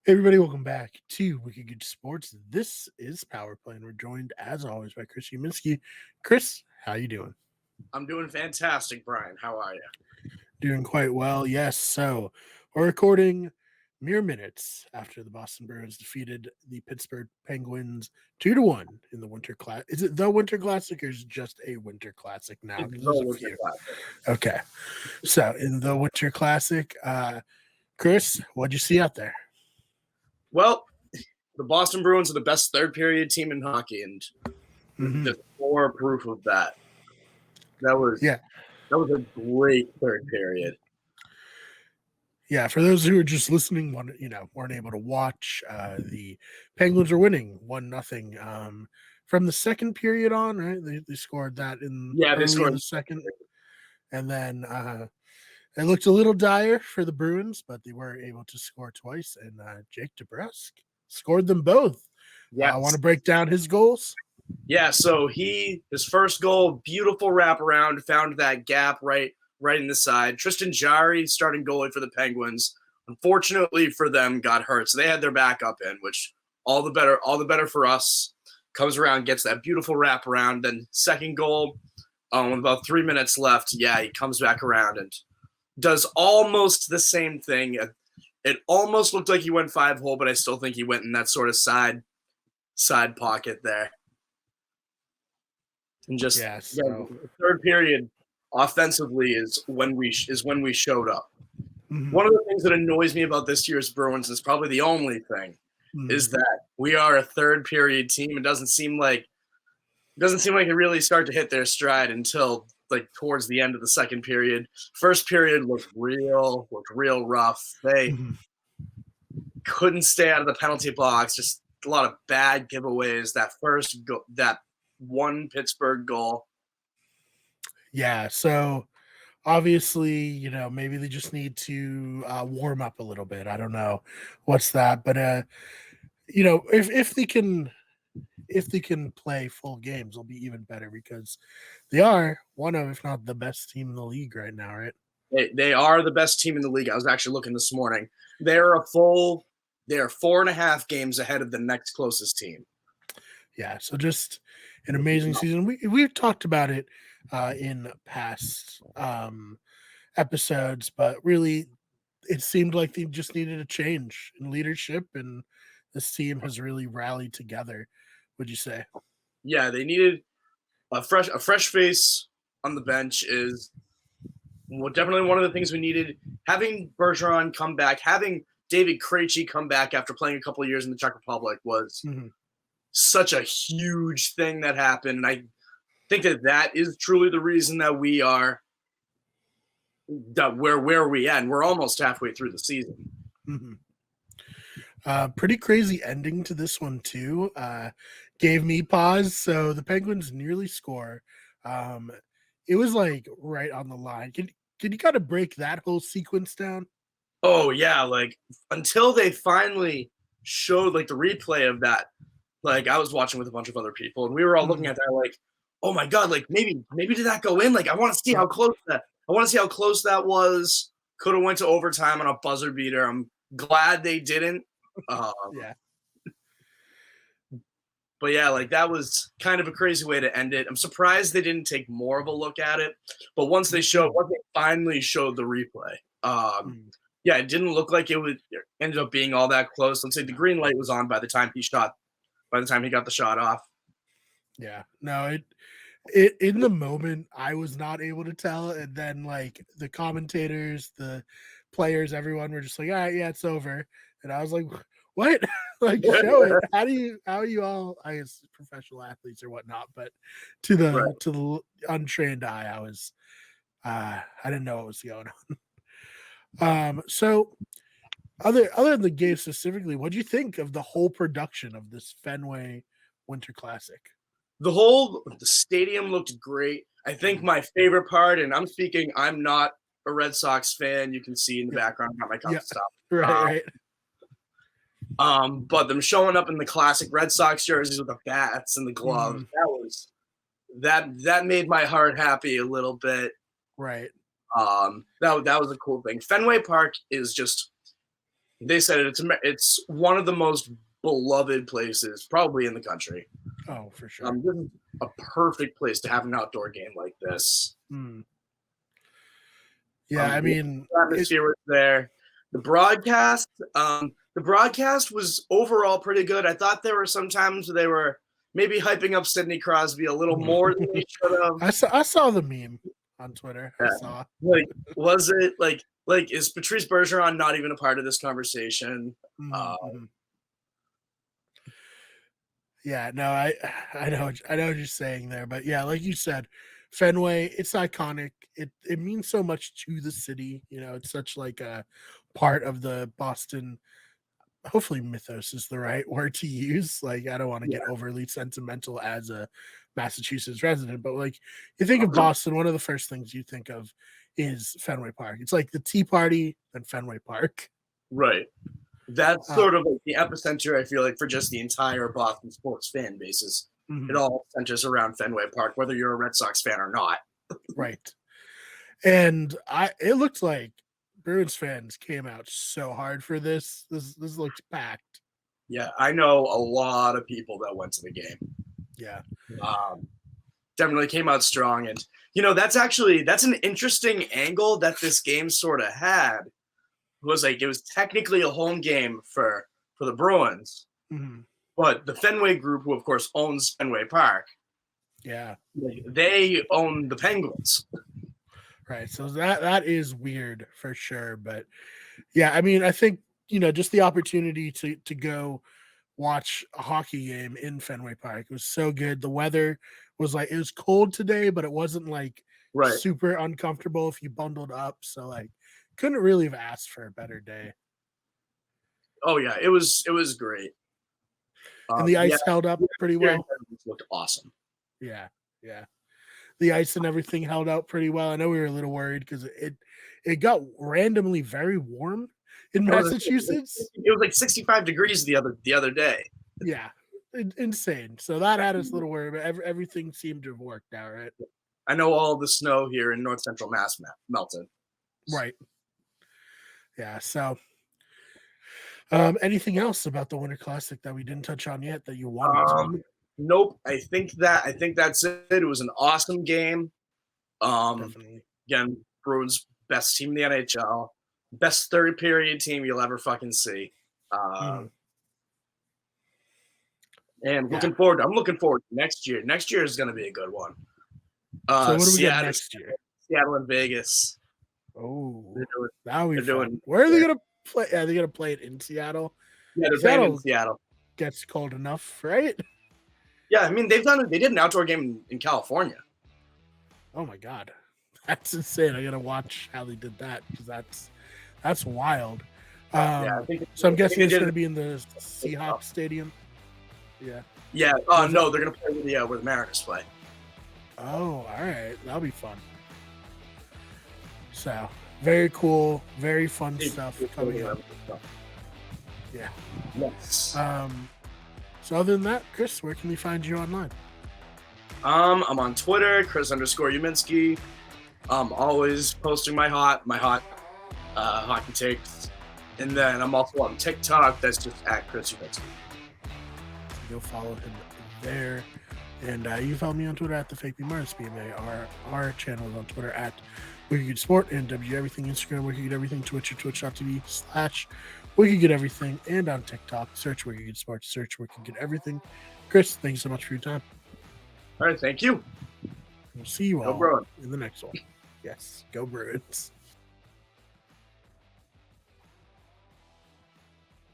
Hey everybody, welcome back to Wicked Good Sports. This is Power Play, and we're joined as always by Chris Uminski. Chris, how you doing? I'm doing fantastic, Brian. How are you? Doing quite well, yes. So we're recording mere minutes after the Boston Bruins defeated the Pittsburgh Penguins 2-1 in the Winter Classic. Is it the Winter Classic or is it just a Winter Classic now? It's There's the a Winter few. Classic. Okay. So in the Winter Classic, Chris, what'd you see out there? Well, the Boston Bruins are the best third period team in hockey, and there's more proof of that. That was a great third period. Yeah, for those who are just listening, weren't able to watch, the Penguins are winning 1-0 from the second period on, right? They scored that They scored in the second, and then it looked a little dire for the Bruins, but they were able to score twice, and Jake DeBrusk scored them both. Yes. I want to break down his goals. Yeah, so his first goal, beautiful wraparound, found that gap right in the side. Tristan Jarry, starting goalie for the Penguins, unfortunately for them, got hurt, so they had their backup in, which all the better for us. Comes around, gets that beautiful wraparound. Then second goal, with about 3 minutes left, he comes back around and does almost the same thing. It almost looked like he went 5-hole, but I still think he went in that sort of side pocket there. And just third period offensively is when we showed up. Mm-hmm. One of the things that annoys me about this year's Bruins is probably the only thing is that we are a third period team. It doesn't seem like it really start to hit their stride until like towards the end of the second period. First period looked real rough. They couldn't stay out of the penalty box. Just a lot of bad giveaways. That one Pittsburgh goal. Yeah, so obviously, maybe they just need to warm up a little bit. I don't know what's that, but if they can play full games, they'll be even better because they are one of, if not the best team in the league right now, right? They are the best team in the league. I was actually looking this morning. They are 4.5 games ahead of the next closest team. Yeah, so just an amazing season. We've talked about it in past episodes, but really it seemed like they just needed a change in leadership, and this team has really rallied together, would you say? Yeah, they needed a fresh face on the bench is definitely one of the things we needed. Having Bergeron come back, having David Krejci come back after playing a couple of years in the Czech Republic was such a huge thing that happened. And I think that is truly the reason that we are where we at. And we're almost halfway through the season. Pretty crazy ending to this one too. Gave me pause. So the Penguins nearly score. It was like right on the line. Can you kind of break that whole sequence down? Oh yeah, like until they finally showed like the replay of that. Like I was watching with a bunch of other people, and we were all looking at that like, oh my god, like maybe did that go in? Like I want to see how close that was. Could have went to overtime on a buzzer beater. I'm glad they didn't. Yeah. But yeah, like that was kind of a crazy way to end it. I'm surprised they didn't take more of a look at it. But once they finally showed the replay, it didn't look like it ended up being all that close. Let's say the green light was on by the time he got the shot off. Yeah, no, it in the moment I was not able to tell, and then like the commentators, the players, everyone were just like, all right, yeah, it's over, and I was like, what? Like, show it. How are you all, I guess, professional athletes or whatnot, but to the untrained eye, I was I didn't know what was going on. So other than the game specifically, what do you think of the whole production of this Fenway Winter Classic? The stadium looked great. I think my favorite part, and I'm not a Red Sox fan. You can see in the background, got my cup stuff. Right. But them showing up in the classic Red Sox jerseys with the bats and the gloves, that made my heart happy a little bit. Right. That was a cool thing. Fenway Park is just They said it's one of the most beloved places probably in the country. Oh, for sure. This is a perfect place to have an outdoor game like this. Yeah, I mean, the atmosphere was there. The broadcast was overall pretty good. I thought there were some times where they were maybe hyping up Sidney Crosby a little more than they should have. I saw the meme on Twitter. Yeah. I saw. Like, was it like is Patrice Bergeron not even a part of this conversation? Yeah, no, I know what you're saying there, but yeah, like you said, Fenway, it's iconic. It means so much to the city. You know, it's such like a part of the Boston. Hopefully, mythos is the right word to use. Like, I don't want to get overly sentimental as a Massachusetts resident, but like, you think of Boston, one of the first things you think of is Fenway Park. It's like the Tea Party and Fenway Park. Right. That's sort of like the epicenter, I feel like, for just the entire Boston sports fan bases. It all centers around Fenway Park, whether you're a Red Sox fan or not. Right. And it looked like Bruins fans came out so hard for this. This looked packed. Yeah, I know a lot of people that went to the game. Yeah. Definitely came out strong. And, you know, that's an interesting angle that this game sort of had. It was technically a home game for the Bruins. But the Fenway Group, who of course owns Fenway Park, they own the Penguins. Right. So that is weird for sure. But yeah, I mean, I think, you know, just the opportunity to go watch a hockey game in Fenway Park, it was so good. The weather was like, it was cold today, but it wasn't like super uncomfortable if you bundled up. So like, couldn't really have asked for a better day. Oh yeah, it was great. And the ice held up pretty well. It looked awesome. Yeah. The ice and everything held out pretty well. I know we were a little worried because it got randomly very warm in Massachusetts. It was like 65 degrees the other day. Yeah, insane. So that had us a little worried, but everything seemed to have worked out, right? I know all the snow here in North Central Mass melted. Right. Yeah. So, anything else about the Winter Classic that we didn't touch on yet that you wanted to? Nope. I think that's it. It was an awesome game. Definitely. Again, Bruins best team in the NHL, best third period team you'll ever fucking see. And I'm looking forward to next year. Next year is going to be a good one. So what do we get next year? Seattle and Vegas. Oh, that'll be fun. Where are they going to play? Are they going to play it in Seattle? Yeah, they're playing in Seattle. Gets cold enough, right? Yeah, I mean they did an outdoor game in California. Oh my god, that's insane! I gotta watch how they did that because that's wild. So I'm guessing it's gonna be in the Seahawks stadium. Yeah. Yeah. Oh no, they're gonna play where the Mariners play. Oh, all right, that'll be fun. So very cool, very fun stuff coming up. Yeah. Yes. So other than that, Chris, where can we find you online? I'm on Twitter, Chris_Uminski. I'm always posting my hot hockey takes. And then I'm also on TikTok. That's just at Chris Uminski. You'll follow him there. And you follow me on Twitter at the Fake Mars BMA. Our channel is on Twitter at Wicked Sport and W Everything, Instagram, Wicked Everything, Twitch, twitch.tv/Wicked Everything, and on TikTok, search Wicked Sports, search Wicked Everything. Chris, thank you so much for your time. All right, thank you. We'll see you all in the next one. Yes, go Bruins.